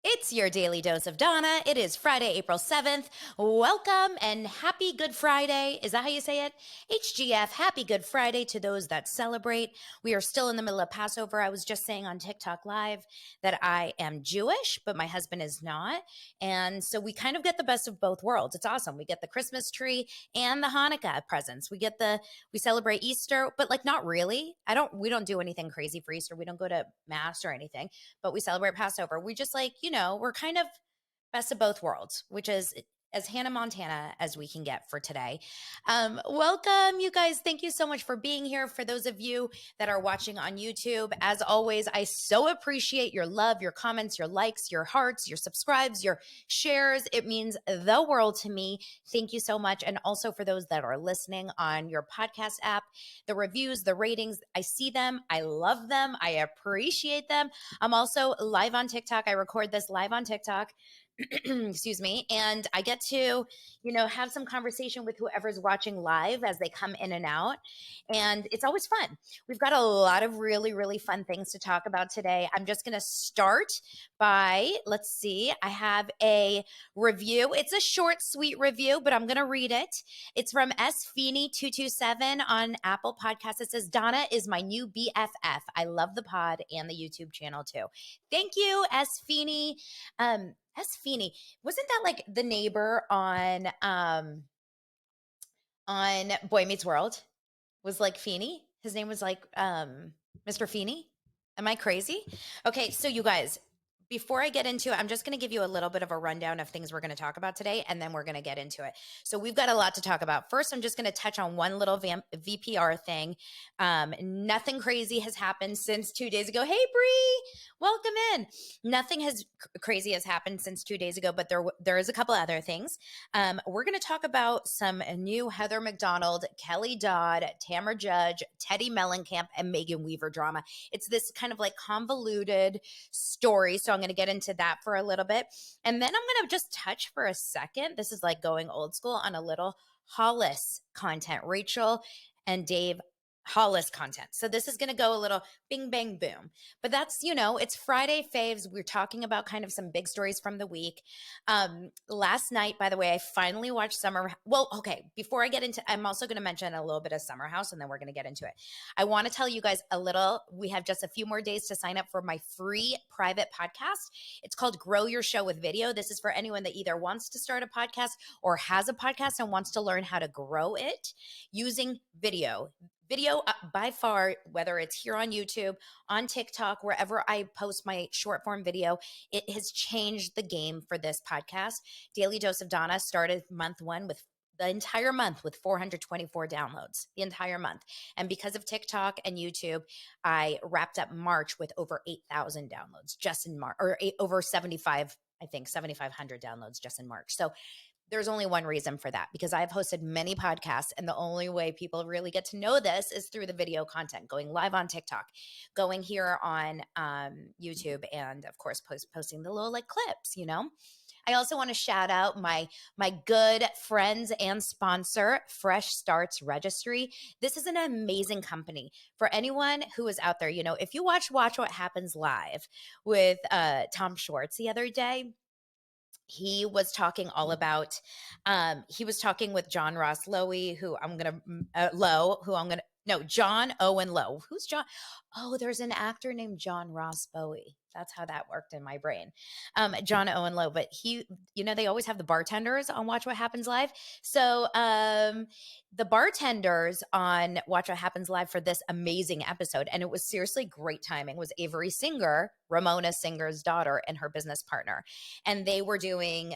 It's your daily dose of Donna. It is Friday, April 7th. Welcome and happy Good Friday. Is that how you say it? HGF, happy Good Friday to those that celebrate. We are still in the middle of Passover. I was just saying on TikTok Live that I am Jewish, but my husband is not. And so we kind of get the best of both worlds. It's awesome. We get the Christmas tree and the Hanukkah presents. We celebrate Easter, but like not really. We don't do anything crazy for Easter. We don't go to mass or anything, but we celebrate Passover. We just we're kind of best of both worlds, which is as Hannah Montana as we can get for today. Welcome, you guys. Thank you so much for being here. For those of you that are watching on YouTube, as always, I so appreciate your love, your comments, your likes, your hearts, your subscribes, your shares. It means the world to me. Thank you so much. And also for those that are listening on your podcast app, the reviews, the ratings, I see them. I love them. I appreciate them. I'm also live on TikTok. I record this live on TikTok. Excuse me. And I get to, have some conversation with whoever's watching live as they come in and out. And it's always fun. We've got a lot of really, really fun things to talk about today. I'm just going to start by, let's see, I have a review. It's a short, sweet review, but I'm going to read it. It's from S. Feeney 227 on Apple Podcasts. It says, Donna is my new BFF. I love the pod and the YouTube channel too. Thank you, S. Feeney. S. Feeney, wasn't that like the neighbor on Boy Meets World? Was like Feeney? His name was like Mr. Feeney? Am I crazy? Okay, so you guys, before I get into it, I'm just going to give you a little bit of a rundown of things we're going to talk about today, and then we're going to get into it. So we've got a lot to talk about. First, I'm just going to touch on one little VPR thing. Nothing crazy has happened since 2 days ago. Hey, Bree, welcome in. Nothing crazy has happened since 2 days ago, but there is a couple other things. We're going to talk about some new Heather McDonald, Kelly Dodd, Tamra Judge, Teddi Mellencamp, and Meghan Weaver drama. It's this kind of like convoluted story. So I'm going to get into that for a little bit. And then I'm going to just touch for a second. This is like going old school on a little Hollis content, Rachel and Dave Hollis content. So this is going to go a little bing, bang, boom. But that's, it's Friday faves. We're talking about kind of some big stories from the week. Last night, by the way, I finally watched before I get into, I'm also going to mention a little bit of Summer House, and then we're going to get into it. I want to tell you guys we have just a few more days to sign up for my free private podcast. It's called Grow Your Show with Video. This is for anyone that either wants to start a podcast or has a podcast and wants to learn how to grow it using video. Video by far, whether it's here on YouTube, on TikTok, wherever I post my short form video, it has changed the game for this podcast. Daily Dose of Donna started month one with the entire month with 424 downloads, the entire month. And because of TikTok and YouTube, I wrapped up March with over 8,000 downloads just in March, or over 7,500 downloads just in March. So there's only one reason for that, because I've hosted many podcasts, and the only way people really get to know this is through the video content, going live on TikTok, going here on YouTube, and of course posting the little like clips, I also want to shout out my good friends and sponsor, Fresh Starts Registry. This is an amazing company. For anyone who is out there, if you watch What Happens Live with Tom Schwartz the other day, he was talking all about, he was talking with John Ross Lowe, John Owen Lowe. Who's John? Oh, there's an actor named John Ross Bowie. That's how that worked in my brain. John Owen Lowe, but they always have the bartenders on Watch What Happens Live. So the bartenders on Watch What Happens Live for this amazing episode, and it was seriously great timing, was Avery Singer, Ramona Singer's daughter, and her business partner. And they were doing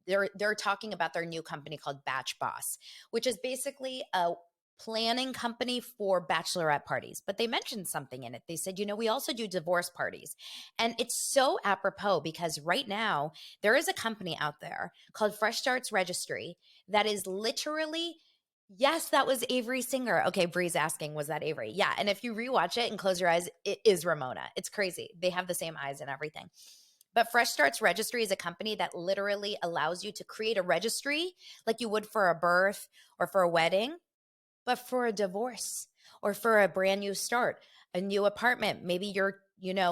they're talking about their new company called Batch Boss, which is basically a planning company for bachelorette parties. But they mentioned something in it. They said, we also do divorce parties. And it's so apropos, because right now there is a company out there called Fresh Starts Registry that is literally, yes, that was Avery Singer. Okay, Bree's asking, was that Avery? Yeah. And if you rewatch it and close your eyes, it is Ramona. It's crazy. They have the same eyes and everything. But Fresh Starts Registry is a company that literally allows you to create a registry like you would for a birth or for a wedding, but for a divorce or for a brand new start, a new apartment. Maybe you're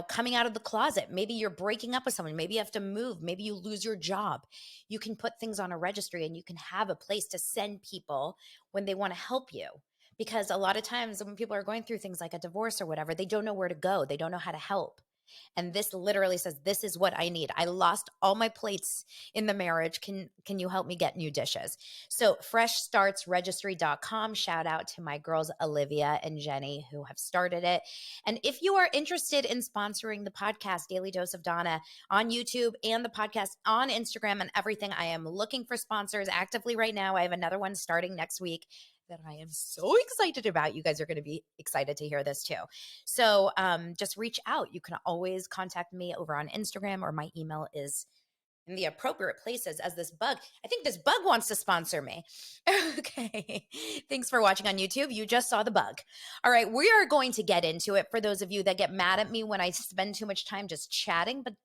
coming out of the closet. Maybe you're breaking up with someone. Maybe you have to move. Maybe you lose your job. You can put things on a registry and you can have a place to send people when they want to help you. Because a lot of times when people are going through things like a divorce or whatever, they don't know where to go. They don't know how to help. And this literally says, this is what I need. I lost all my plates in the marriage. Can you help me get new dishes? So freshstartsregistry.com. Shout out to my girls, Olivia and Jenny, who have started it. And if you are interested in sponsoring the podcast, Daily Dose of Donna, on YouTube and the podcast on Instagram and everything, I am looking for sponsors actively right now. I have another one starting next week that I am so excited about. You guys are going to be excited to hear this too. So just reach out. You can always contact me over on Instagram, or my email is in the appropriate places as this bug. I think this bug wants to sponsor me. Okay. Thanks for watching on YouTube. You just saw the bug. All right. We are going to get into it for those of you that get mad at me when I spend too much time just chatting, but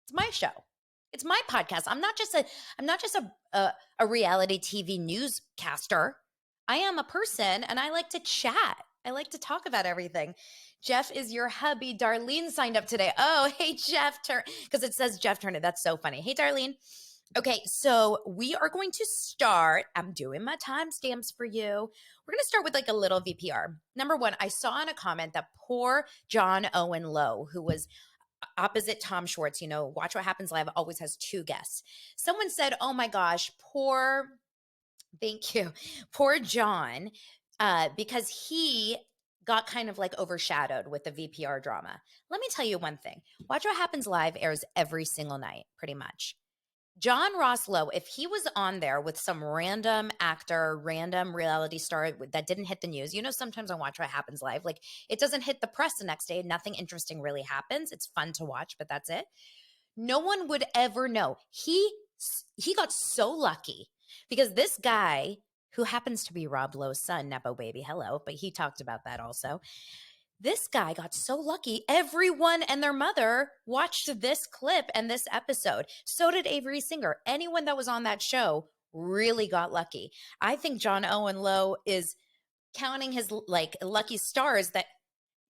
it's my show. It's my podcast. I'm not just a reality TV newscaster. I am a person and I like to chat. I like to talk about everything. Jeff is your hubby. Darlene signed up today. Oh, hey, Jeff, because it says Jeff Turner. That's so funny. Hey, Darlene. Okay, so we are going to start. I'm doing my timestamps for you. We're going to start with like a little VPR. Number one, I saw in a comment that poor John Owen Lowe, who was opposite Tom Schwartz, Watch What Happens Live always has two guests. Someone said, oh my gosh, thank you, poor John, because he got kind of like overshadowed with the VPR drama. Let me tell you one thing. Watch What Happens Live airs every single night, pretty much. John Ross Lowe, if he was on there with some random actor, random reality star that didn't hit the news, sometimes I Watch What Happens Live, like it doesn't hit the press the next day. Nothing interesting really happens. It's fun to watch, but that's it. No one would ever know. He got so lucky because this guy, who happens to be Rob Lowe's son, Nepo baby, hello, but he talked about that also. This guy got so lucky. Everyone and their mother watched this clip and this episode. So did Avery Singer. Anyone that was on that show really got lucky. I think John Owen Lowe is counting his like lucky stars that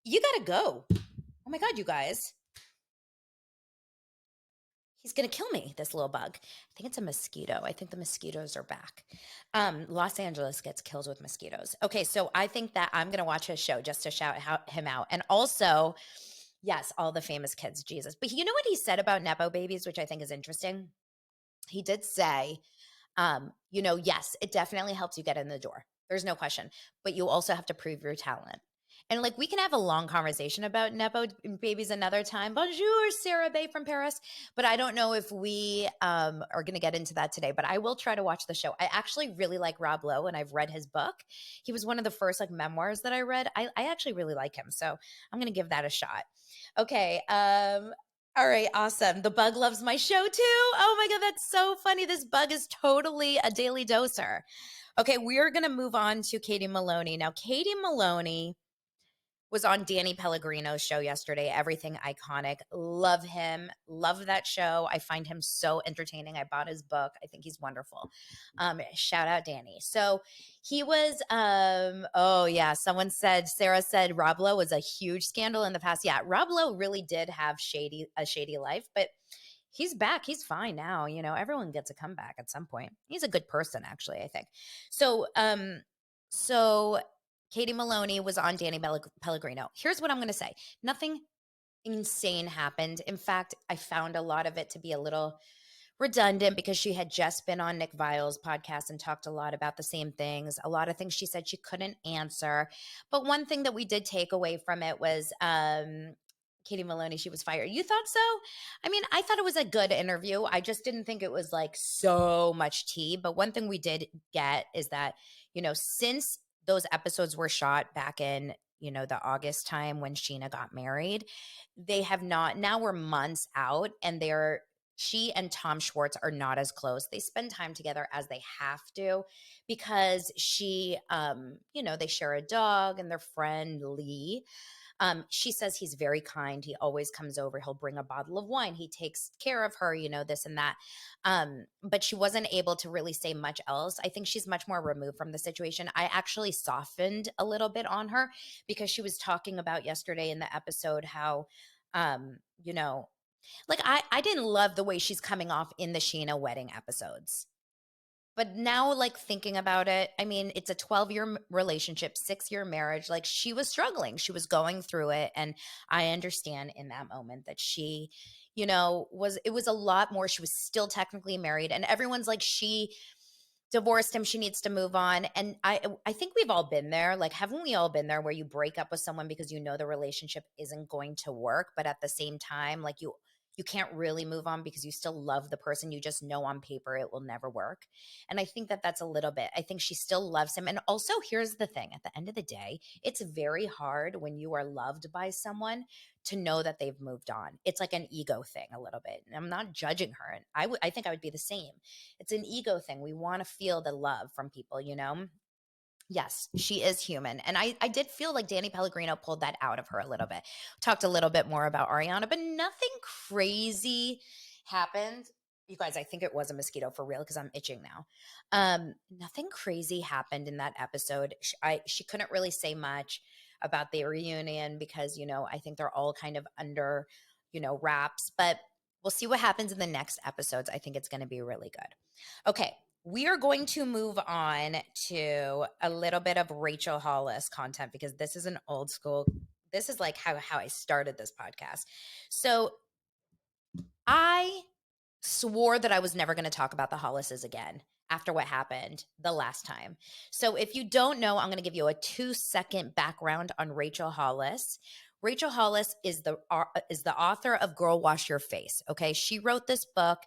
you got to go. Oh my God, you guys. He's going to kill me, this little bug. I think it's a mosquito. I think the mosquitoes are back. Los Angeles gets killed with mosquitoes. Okay, so I think that I'm going to watch his show just to shout him out. And also, yes, all the famous kids, Jesus. But you know what he said about Nepo babies, which I think is interesting? He did say, yes, it definitely helps you get in the door. There's no question. But you also have to prove your talent. And like we can have a long conversation about Nepo babies another time. Bonjour, Sarah Bay from Paris. But I don't know if we are going to get into that today. But I will try to watch the show. I actually really like Rob Lowe, and I've read his book. He was one of the first like memoirs that I read. I actually really like him, so I'm going to give that a shot. Okay. All right, awesome. The bug loves my show too. Oh my God, that's so funny. This bug is totally a daily doser. Okay, we are going to move on to Katie Maloney. Now, Katie Maloney was on Danny Pellegrino's show yesterday, Everything Iconic. Love him. Love that show. I find him so entertaining. I bought his book. I think he's wonderful. Shout out Danny. So he was, Sarah said Rob Lowe was a huge scandal in the past. Yeah, Rob Lowe really did have a shady life, but he's back. He's fine now. Everyone gets a comeback at some point. He's a good person, actually, I think. So Katie Maloney was on Danny Pellegrino. Here's what I'm going to say. Nothing insane happened. In fact, I found a lot of it to be a little redundant because she had just been on Nick Viall's podcast and talked a lot about the same things. A lot of things she said she couldn't answer. But one thing that we did take away from it was Katie Maloney, she was fired. You thought so? I mean, I thought it was a good interview. I just didn't think it was like so much tea. But one thing we did get is that, since those episodes were shot back in, the August time when Sheena got married, they have not, now we're months out and she and Tom Schwartz are not as close. They spend time together as they have to because they share a dog and their friend Lee. She says he's very kind. He always comes over. He'll bring a bottle of wine. He takes care of her, this and that. But she wasn't able to really say much else. I think she's much more removed from the situation. I actually softened a little bit on her because she was talking about yesterday in the episode how You know, like I didn't love the way she's coming off in the Sheena wedding episodes. But now, like thinking about it, I mean, it's a 12-year relationship, 6-year marriage. Like she was struggling, she was going through it. And I understand in that moment that she, it was a lot more. She was still technically married. And everyone's like, she divorced him, she needs to move on. And I think we've all been there. Like, haven't we all been there where you break up with someone because you know the relationship isn't going to work, but at the same time, like you can't really move on because you still love the person. You just know on paper it will never work. And I think that that's a little bit, I think she still loves him. And also, here's the thing, at the end of the day, it's very hard when you are loved by someone to know that they've moved on. It's like an ego thing a little bit. And I'm not judging her. And I think I would be the same. It's an ego thing. We want to feel the love from people, you know? Yes, she is human. And I did feel like Danny Pellegrino pulled that out of her a little bit. Talked a little bit more about Ariana, but nothing crazy happened. You guys, I think it was a mosquito for real because I'm itching now. Nothing crazy happened in that episode. She couldn't really say much about the reunion because, I think they're all kind of under, wraps, but we'll see what happens in the next episodes. I think it's going to be really good. Okay, we are going to move on to a little bit of Rachel Hollis content because this is an old school. This is like how I started this podcast. So I swore that I was never going to talk about the Hollises again after what happened the last time. So if you don't know, I'm going to give you a 2-second background on Rachel Hollis. Rachel Hollis is the author of Girl Wash Your Face. Okay, she wrote this book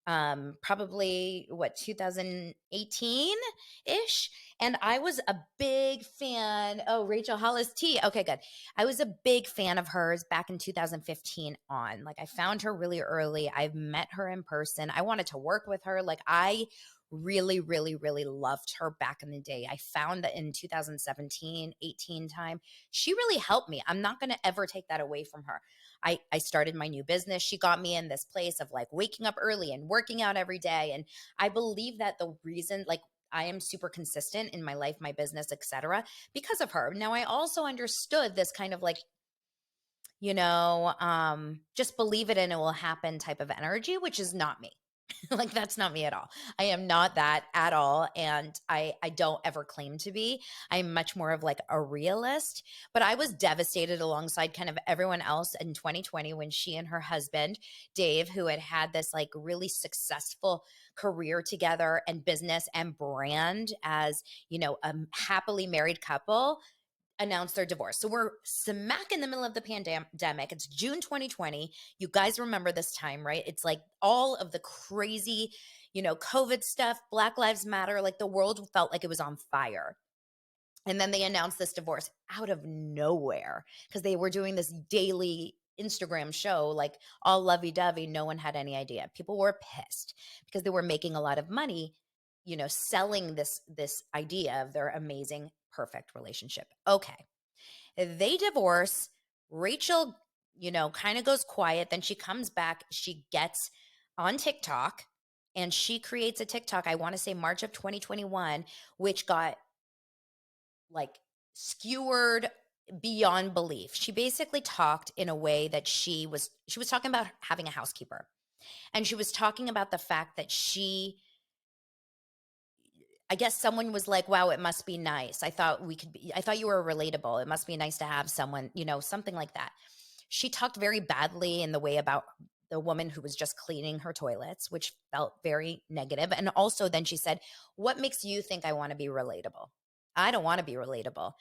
probably 2018 ish, and I was a big fan. Oh, Rachel Hollis T. Okay, good. I was a big fan of hers back in 2015 on. Like, I found her really early. I've met her in person. I wanted to work with her. Like, I really, really, really loved her back in the day. I found that in 2017, 18 time, she really helped me. I'm not going to ever take that away from her. I started my new business. She got me in this place of like waking up early and working out every day. And I believe that the reason, like, I am super consistent in my life, my business, etc., because of her. Now, I also understood this kind of like, just believe it and it will happen type of energy, which is not me. Like, that's not me at all. I am not that at all. And I don't ever claim to be. I'm much more of like a realist, but I was devastated alongside kind of everyone else in 2020 when she and her husband, Dave, who had this like really successful career together and business and brand as, a happily married couple, announced their divorce. So we're smack in the middle of the pandemic. It's June 2020. You guys remember this time, right? It's like all of the crazy, COVID stuff, Black Lives Matter, like the world felt like it was on fire. And then they announced this divorce out of nowhere because they were doing this daily Instagram show, like all lovey-dovey. No one had any idea. People were pissed because they were making a lot of money, selling this idea of their amazing, perfect relationship. Okay. They divorce. Rachel, kind of goes quiet. Then she comes back. She gets on TikTok and she creates a TikTok, I want to say March of 2021, which got like skewered beyond belief. She basically talked in a way that she was talking about having a housekeeper. And she was talking about the fact that I guess someone was like, wow, it must be nice. I thought you were relatable. It must be nice to have someone, something like that. She talked very badly in the way about the woman who was just cleaning her toilets, which felt very negative. And also then she said, what makes you think I want to be relatable? I don't want to be relatable.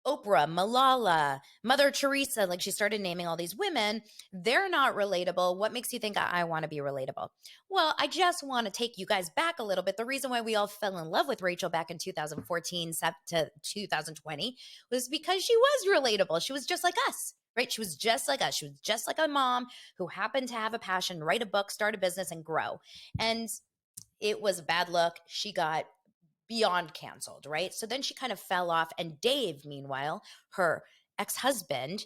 Oprah, Malala, Mother Teresa, like she started naming all these women. They're not relatable. What makes you think I want to be relatable? Well, I just want to take you guys back a little bit. The reason why we all fell in love with Rachel back in 2014 to 2020 was because she was relatable. She was just like us, right? She was just like us. She was just like a mom who happened to have a passion, write a book, start a business, and grow. And it was bad luck. She got beyond canceled, right? So then she kind of fell off. And Dave, meanwhile, her ex-husband,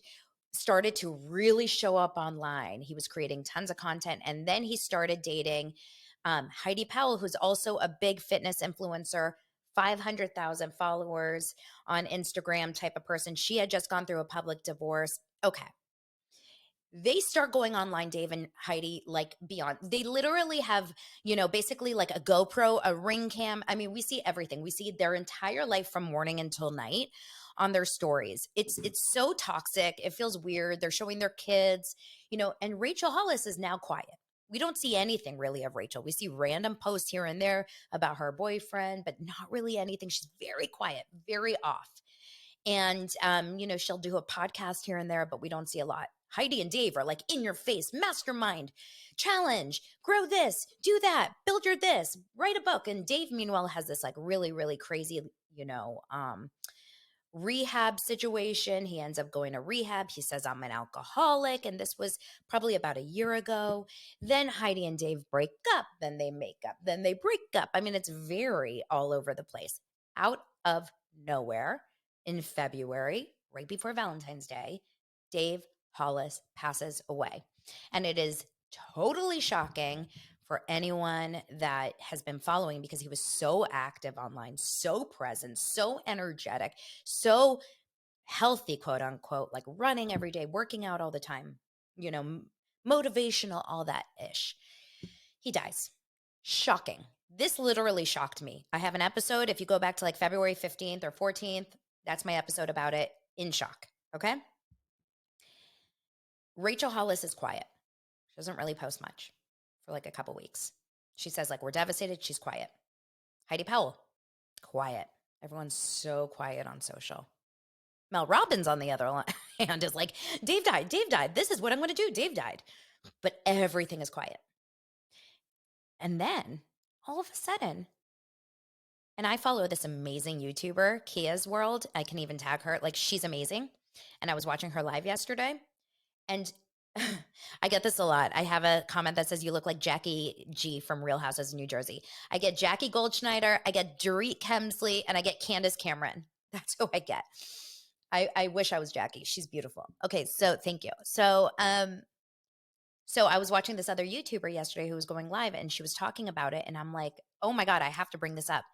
started to really show up online. He was creating tons of content. And then he started dating Heidi Powell, who's also a big fitness influencer, 500,000 followers on Instagram type of person. She had just gone through a public divorce. Okay. they start going online, Dave and Heidi, like beyond. They literally have, basically like a GoPro, a ring cam. I mean, we see everything. We see their entire life from morning until night on their stories. It's so toxic. It feels weird. They're showing their kids, and Rachel Hollis is now quiet. We don't see anything really of Rachel. We see random posts here and there about her boyfriend, but not really anything. She's very quiet, very off. And, she'll do a podcast here and there, but we don't see a lot. Heidi and Dave are like in your face, mastermind, challenge, grow this, do that, build your this, write a book. And Dave, meanwhile, has this like really, really crazy, rehab situation. He ends up going to rehab. He says, I'm an alcoholic. And this was probably about a year ago. Then Heidi and Dave break up. Then they make up. Then they break up. I mean, it's very all over the place. Out of nowhere in February, right before Valentine's Day, Dave Hollis passes away. And it is totally shocking for anyone that has been following, because he was so active online, so present, so energetic, so healthy, quote unquote, like running every day, working out all the time, motivational, all that ish. He dies. Shocking. This literally shocked me. I have an episode. If you go back to like February 15th or 14th, that's my episode about it. In shock. Okay. Rachel Hollis is quiet. She doesn't really post much for like a couple weeks. She says like, we're devastated. She's quiet. Heidi Powell, quiet. Everyone's so quiet on social. Mel Robbins, on the other hand, is like, Dave died. Dave died. This is what I'm going to do. Dave died. But everything is quiet. And then all of a sudden, and I follow this amazing YouTuber, Kia's World. I can even tag her. Like, she's amazing. And I was watching her live yesterday. And I get this a lot. I have a comment that says, you look like Jackie G from Real Houses of New Jersey. I get Jackie Goldschneider, I get Dorit Kemsley, and I get Candace Cameron. That's who I get. I wish I was Jackie. She's beautiful. Okay, so thank you. So I was watching this other YouTuber yesterday who was going live, and she was talking about it, and I'm like, oh my God, I have to bring this up.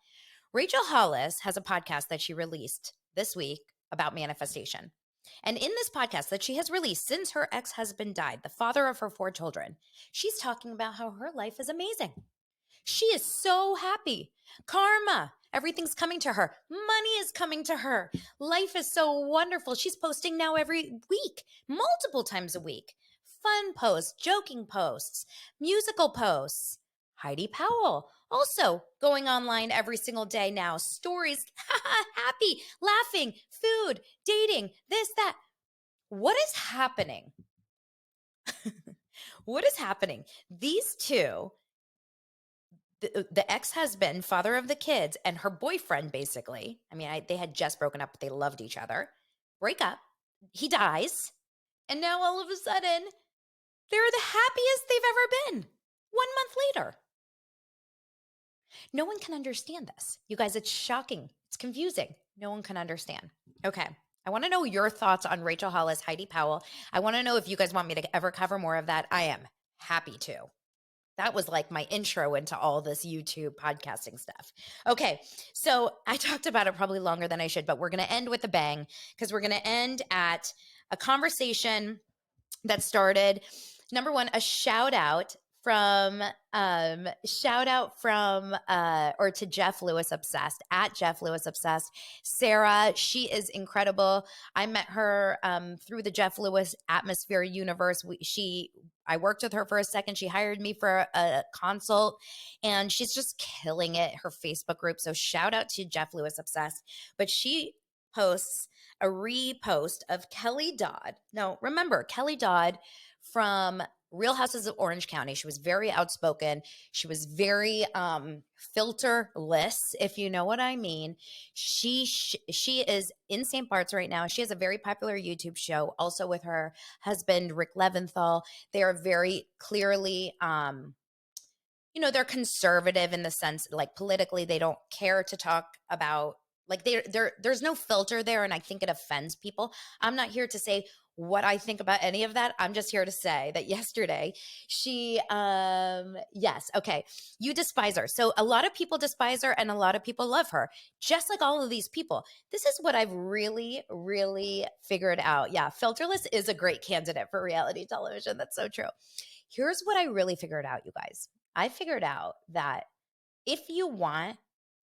Rachel Hollis has a podcast that she released this week about manifestation. And in this podcast that she has released since her ex-husband died, the father of her 4 children, she's talking about how her life is amazing. She is so happy. Karma, everything's coming to her. Money is coming to her. Life is so wonderful. She's posting now every week, multiple times a week. Fun posts, joking posts, musical posts. Heidi Powell, also going online every single day now. Stories, happy, laughing, food, dating, this, that. What is happening? What is happening? These two, the ex-husband, father of the kids, and her boyfriend, basically, I mean, they had just broken up, but they loved each other, break up, he dies, and now all of a sudden, they're the happiest they've ever been 1 month later. No one can understand this. You guys, it's shocking. It's confusing. No one can understand. Okay. I want to know your thoughts on Rachel Hollis, Heidi Powell. I want to know if you guys want me to ever cover more of that. I am happy to. That was like my intro into all this YouTube podcasting stuff. Okay. So I talked about it probably longer than I should, but we're going to end with a bang, because we're going to end at a conversation that started. Number one, a shout out from or to Jeff Lewis Obsessed, at Jeff Lewis Obsessed. Sarah, she is incredible. I met her through the Jeff Lewis Atmosphere universe. I worked with her for a second. She hired me for a consult, and she's just killing it, her Facebook group. So shout out to Jeff Lewis Obsessed. But she posts a repost of Kelly Dodd. Now, remember, Kelly Dodd from Real Houses of Orange County. She was very outspoken. She was very filterless, if you know what I mean. She is in St. Bart's right now. She has a very popular YouTube show, also with her husband, Rick Leventhal. They are very clearly, they're conservative in the sense, like, politically, they don't care to talk about, like, there's no filter there, and I think it offends people. I'm not here to say what I think about any of that. I'm just here to say that yesterday she, yes, okay, you despise her. So a lot of people despise her and a lot of people love her, just like all of these people. This is what I've really, really figured out. Yeah, Filterless is a great candidate for reality television. That's so true. Here's what I really figured out, you guys. I figured out that if you want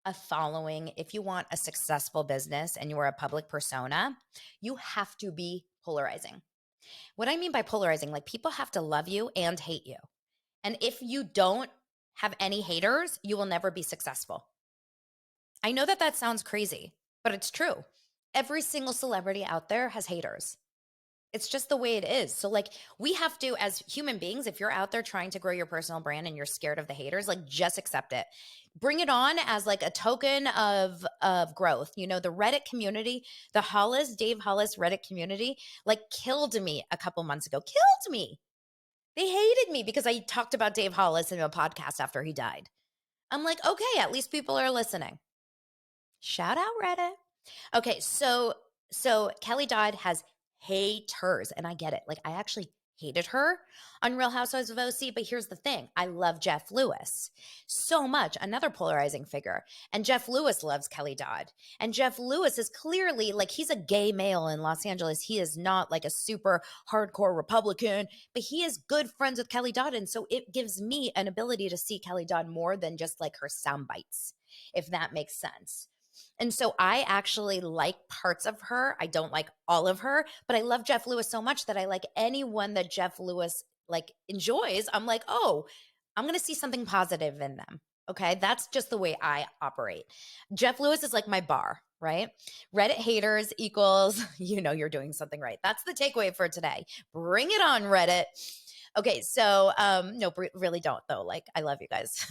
a following, if you want a successful business and you are a public persona, you have to be polarizing. What I mean by polarizing, like people have to love you and hate you. And if you don't have any haters, you will never be successful. I know that that sounds crazy, but it's true. Every single celebrity out there has haters. It's just the way it is. So like we have to, as human beings, if you're out there trying to grow your personal brand and you're scared of the haters, like just accept it. Bring it on as like a token of growth. You know, the Reddit community, the Dave Hollis Reddit community, like killed me a couple months ago. Killed me. They hated me because I talked about Dave Hollis in a podcast after he died. I'm like, okay, at least people are listening. Shout out Reddit. Okay, so Kelly Dodd has haters, and I get it. Like I actually hated her on Real Housewives of OC, but here's the thing. I love Jeff Lewis so much, another polarizing figure. And Jeff Lewis loves Kelly Dodd. And Jeff Lewis is clearly like he's a gay male in Los Angeles. He is not like a super hardcore Republican, but he is good friends with Kelly Dodd. And so it gives me an ability to see Kelly Dodd more than just like her sound bites, if that makes sense. And so I actually like parts of her. I don't like all of her, but I love Jeff Lewis so much that I like anyone that Jeff Lewis like enjoys. I'm like, oh, I'm going to see something positive in them. Okay. That's just the way I operate. Jeff Lewis is like my bar, right? Reddit haters equals, you know, you're doing something right. That's the takeaway for today. Bring it on, Reddit. Okay. So, no, really don't though. Like, I love you guys.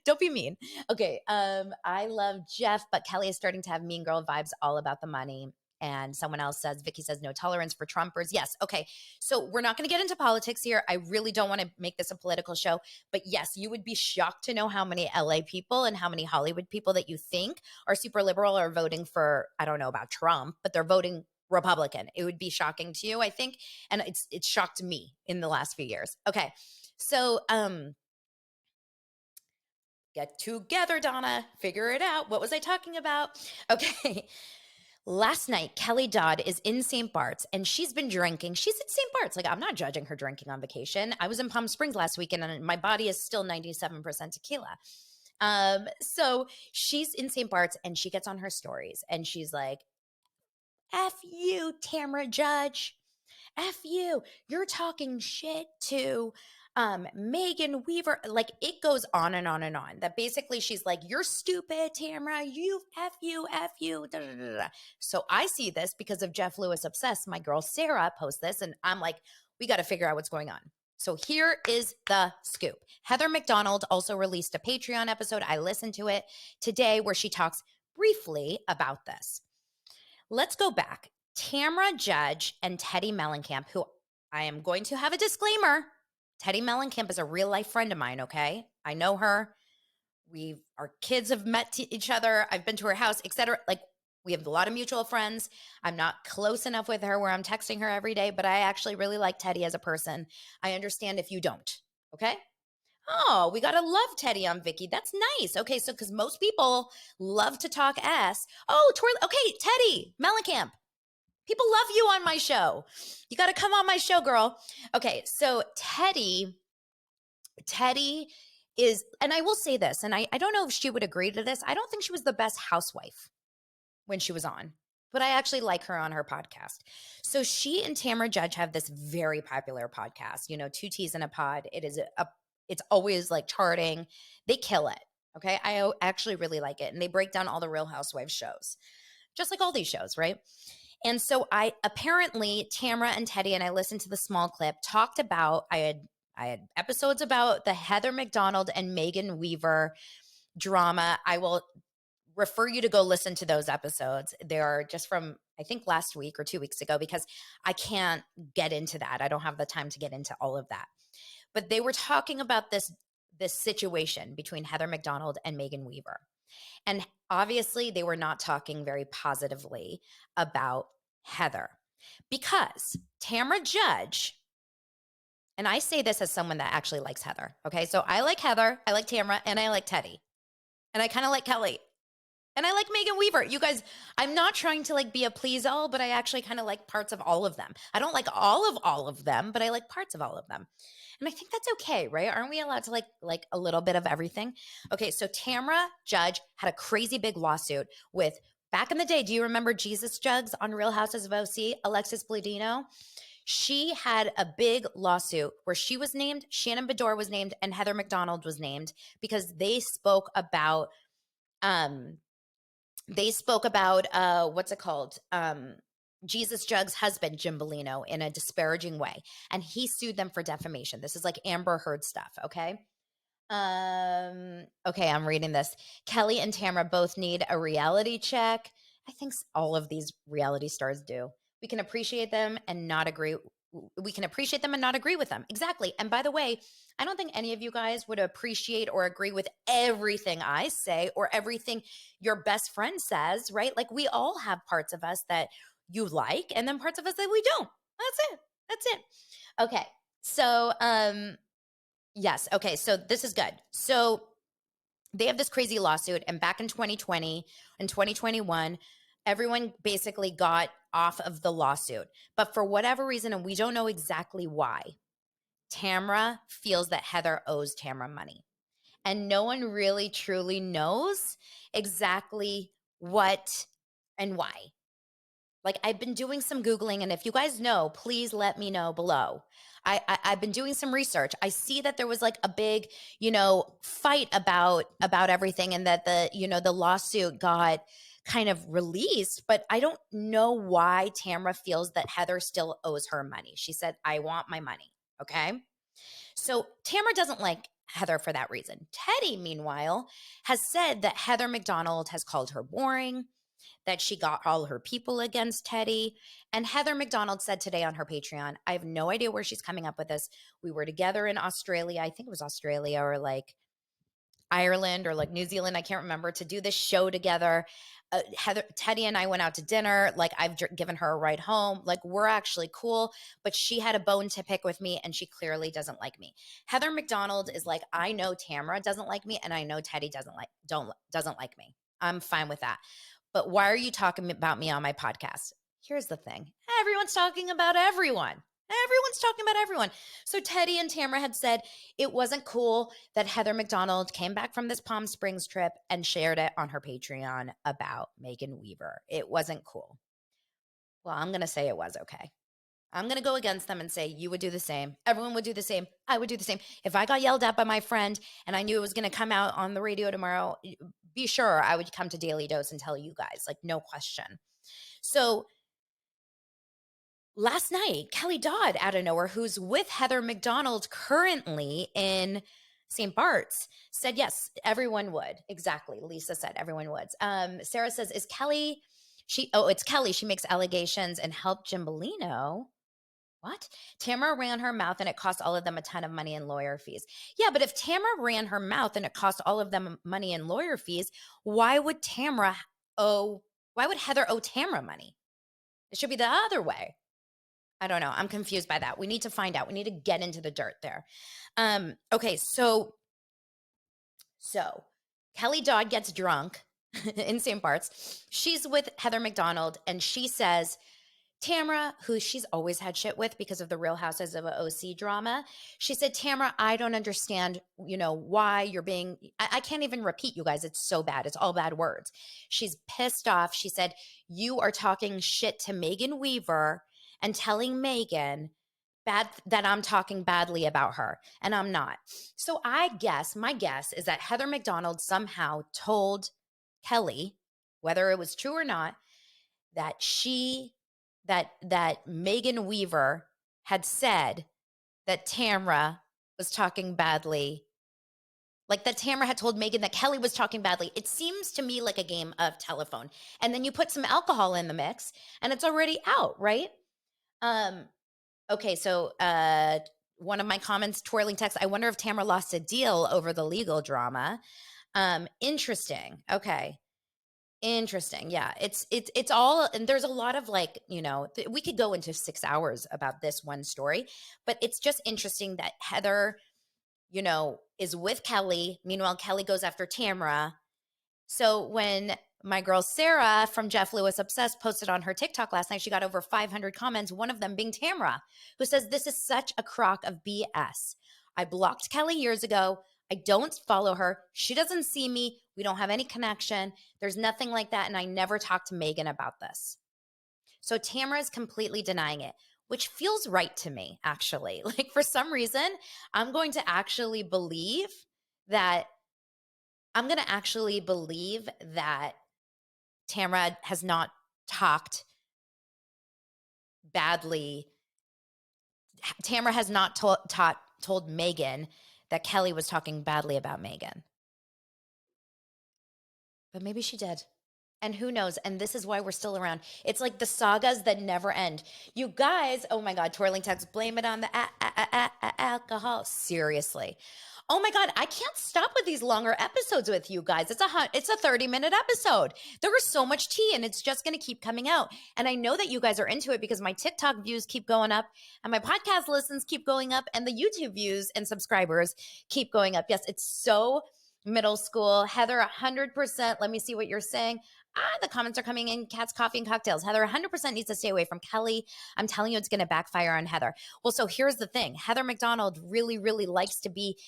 Don't be mean. Okay. I love Jeff, but Kelly is starting to have mean girl vibes all about the money. And someone else says, Vicky says, no tolerance for Trumpers. Yes. Okay. So we're not going to get into politics here. I really don't want to make this a political show. But yes, you would be shocked to know how many LA people and how many Hollywood people that you think are super liberal are voting for, I don't know about Trump, but they're voting Republican. It would be shocking to you, I think. And it's shocked me in the last few years. Okay. So, get together, Donna. Figure it out. What was I talking about? Okay. Last night, Kelly Dodd is in St. Bart's and she's been drinking. She's in St. Bart's. Like, I'm not judging her drinking on vacation. I was in Palm Springs last weekend and my body is still 97% tequila. So she's in St. Bart's and she gets on her stories and she's like, F you, Tamra Judge. F you. You're talking shit to Megan Weaver. Like it goes on and on and on. That basically she's like, you're stupid, Tamra. You F you, F you. Da, da, da, da. So I see this because of Jeff Lewis Obsessed. My girl Sarah posts this, and I'm like, we got to figure out what's going on. So here is the scoop. Heather McDonald also released a Patreon episode. I listened to it today where she talks briefly about this. Let's go back. Tamra Judge and Teddi Mellencamp, who I am going to have a disclaimer. Teddi Mellencamp is a real life friend of mine, okay? I know her. Our kids have met each other. I've been to her house, etc. Like we have a lot of mutual friends. I'm not close enough with her where I'm texting her every day, but I actually really like Teddi as a person. I understand if you don't, okay? Oh, we got to love Teddi on Vicky. That's nice. Okay, so because most people love to talk ass. Oh, okay, Teddi Mellencamp. People love you on my show. You got to come on my show, girl. Okay, so Teddi is, and I will say this, and I don't know if she would agree to this. I don't think she was the best housewife when she was on, but I actually like her on her podcast. So she and Tamra Judge have this very popular podcast, you know, 2 T's in a pod. It's always like charting. They kill it. Okay. I actually really like it. And they break down all the Real Housewives shows, just like all these shows, right? And so apparently Tamra and Teddi, and I listened to the small clip, talked about, I had episodes about the Heather McDonald and Megan Weaver drama. I will refer you to go listen to those episodes. They are just from, I think, last week or 2 weeks ago, because I can't get into that. I don't have the time to get into all of that. But they were talking about this situation between Heather McDonald and Megan Weaver. And obviously they were not talking very positively about Heather. Because Tamra Judge, and I say this as someone that actually likes Heather. Okay. So I like Heather, I like Tamra, and I like Teddi. And I kind of like Kelly. And I like Megan Weaver. You guys, I'm not trying to like be a please all, but I actually kind of like parts of all of them. I don't like all of them, but I like parts of all of them. And I think that's okay, right? Aren't we allowed to like a little bit of everything? Okay, so Tamra Judge had a crazy big lawsuit with, back in the day, do you remember Jesus Jugs on Real Houses of OC, Alexis Bledino? She had a big lawsuit where she was named, Shannon Bedore was named, and Heather McDonald was named because they spoke about what's it called? Jesus Jug's husband, Jim Bellino, in a disparaging way. And he sued them for defamation. This is like Amber Heard stuff, okay? Okay, I'm reading this. Kelly and Tamra both need a reality check. I think all of these reality stars do. We can appreciate them and not agree. We can appreciate them and not agree with them. Exactly. And by the way, I don't think any of you guys would appreciate or agree with everything I say or everything your best friend says, right? Like we all have parts of us that you like and then parts of us that we don't. That's it. Okay. So, yes. Okay. So this is good. So they have this crazy lawsuit. And back in 2020 and 2021, everyone basically got off of the lawsuit. But for whatever reason, and we don't know exactly why, Tamra feels that Heather owes Tamra money. And no one really truly knows exactly what and why. Like I've been doing some Googling, and if you guys know, please let me know below. I've been doing some research. I see that there was like a big, fight about everything, and that the lawsuit got kind of released, but I don't know why Tamra feels that Heather still owes her money. She said, "I want my money." Okay. So Tamra doesn't like Heather for that reason. Teddi, meanwhile, has said that Heather McDonald has called her boring, that she got all her people against Teddi. And Heather McDonald said today on her Patreon, I have no idea where she's coming up with this. We were together in Australia. I think it was Australia or like Ireland or like New Zealand. I can't remember, to do this show together. Teddi and I went out to dinner. Like I've given her a ride home. Like we're actually cool, but she had a bone to pick with me and she clearly doesn't like me. Heather McDonald is like, I know Tamra doesn't like me and I know Teddi doesn't like me. I'm fine with that. But why are you talking about me on my podcast? Here's the thing. Everyone's talking about everyone. Everyone's talking about everyone. So Teddi and Tamra had said it wasn't cool that Heather McDonald came back from this Palm Springs trip and shared it on her Patreon about Megan Weaver. It wasn't cool. Well, I'm going to say it was okay. I'm going to go against them and say you would do the same. Everyone would do the same. I would do the same. If I got yelled at by my friend and I knew it was going to come out on the radio tomorrow, be sure I would come to Daily Dose and tell you guys, like no question. So last night, Kelly Dodd out of nowhere, who's with Heather McDonald currently in St. Bart's, said, yes, everyone would. Exactly. Lisa said everyone would. Sarah says, is Kelly, it's Kelly. She makes allegations and helped Jim Bellino. What? Tamra ran her mouth and it cost all of them a ton of money in lawyer fees. Yeah, but if Tamra ran her mouth and it cost all of them money in lawyer fees, why would Heather owe Tamra money? It should be the other way. I don't know. I'm confused by that. We need to find out. We need to get into the dirt there. Okay, so Kelly Dodd gets drunk in St. Bart's. She's with Heather McDonald and she says, Tamra, who she's always had shit with because of the Real Houses of OC drama, she said, Tamra, I don't understand, why you're being, I can't even repeat, you guys. It's so bad. It's all bad words. She's pissed off. She said, you are talking shit to Megan Weaver and telling Megan that I'm talking badly about her, and I'm not. So my guess is that Heather McDonald somehow told Kelly, whether it was true or not, that that Megan Weaver had said that Tamra was talking badly, like that Tamra had told Megan that Kelly was talking badly. It seems to me like a game of telephone. And then you put some alcohol in the mix and it's already out, right? Okay, so one of my comments, twirling text, I wonder if Tamra lost a deal over the legal drama. Interesting. Okay. Interesting. Yeah. It's all, and there's a lot of like, we could go into 6 hours about this one story, but it's just interesting that Heather, is with Kelly. Meanwhile, Kelly goes after Tamra. So when my girl Sarah from Jeff Lewis Obsessed posted on her TikTok last night, she got over 500 comments, one of them being Tamra, who says, "This is such a crock of BS. I blocked Kelly years ago. I don't follow her. She doesn't see me. We don't have any connection. There's nothing like that. And I never talked to Meghan about this." So Tamra is completely denying it, which feels right to me, actually. Like, for some reason, I'm going to actually believe that Tamra has not talked badly. Tamra has not told Meghan that Kelly was talking badly about Meghan. But maybe she did. And who knows? And this is why we're still around. It's like the sagas that never end. You guys, oh my God, twirling text, blame it on the alcohol. Seriously. Oh my God, I can't stop with these longer episodes with you guys. It's a 30-minute episode. There was so much tea and it's just going to keep coming out. And I know that you guys are into it because my TikTok views keep going up and my podcast listens keep going up and the YouTube views and subscribers keep going up. Yes, it's so middle school. Heather, 100%. Let me see what you're saying. The comments are coming in. Cats, coffee, and cocktails. Heather 100% needs to stay away from Kelly. I'm telling you, it's going to backfire on Heather. Well, so here's the thing. Heather McDonald really, really likes to be,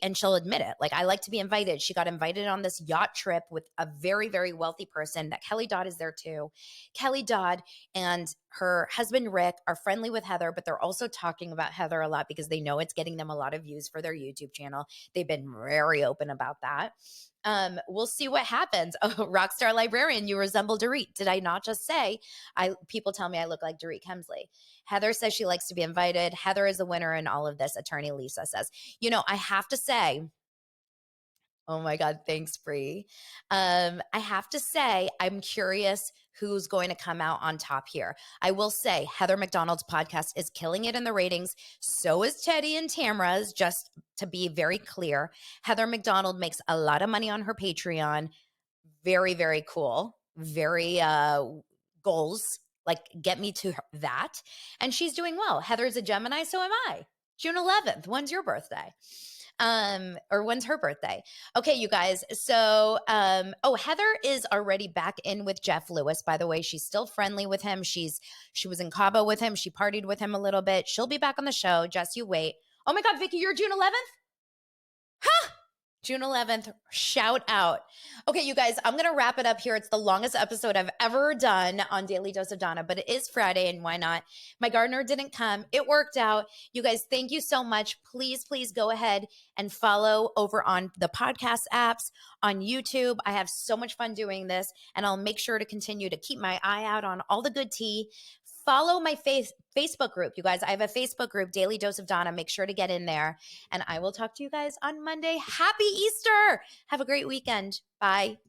and she'll admit it. Like, I like to be invited. She got invited on this yacht trip with a very, very wealthy person. That Kelly Dodd is there too. Kelly Dodd and her husband, Rick, are friendly with Heather, but they're also talking about Heather a lot because they know it's getting them a lot of views for their YouTube channel. They've been very open about that. We'll see what happens. Oh, Rockstar Librarian, you resemble Dorit. Did I not just say? People tell me I look like Dorit Kemsley. Heather says she likes to be invited. Heather is the winner in all of this, Attorney Lisa says. I have to say, oh my God, thanks, Bree. I have to say, I'm curious who's going to come out on top here. I will say Heather McDonald's podcast is killing it in the ratings. So is Teddi and Tamra's, just to be very clear. Heather McDonald makes a lot of money on her Patreon. Very, very cool. Very goals. Like, get me to that. And she's doing well. Heather's a Gemini, so am I. June 11th. When's your birthday? Or when's her birthday? Okay, you guys. So, Heather is already back in with Jeff Lewis, by the way. She's still friendly with him. She was in Cabo with him. She partied with him a little bit. She'll be back on the show. Just you wait. Oh my God, Vicky, you're June 11th? Huh? June 11th, shout out. Okay, you guys, I'm going to wrap it up here. It's the longest episode I've ever done on Daily Dose of Donna, but it is Friday, and why not? My gardener didn't come. It worked out. You guys, thank you so much. Please, please go ahead and follow over on the podcast apps, on YouTube. I have so much fun doing this, and I'll make sure to continue to keep my eye out on all the good tea. Follow my Facebook group, you guys. I have a Facebook group, Daily Dose of Donna. Make sure to get in there. And I will talk to you guys on Monday. Happy Easter. Have a great weekend. Bye.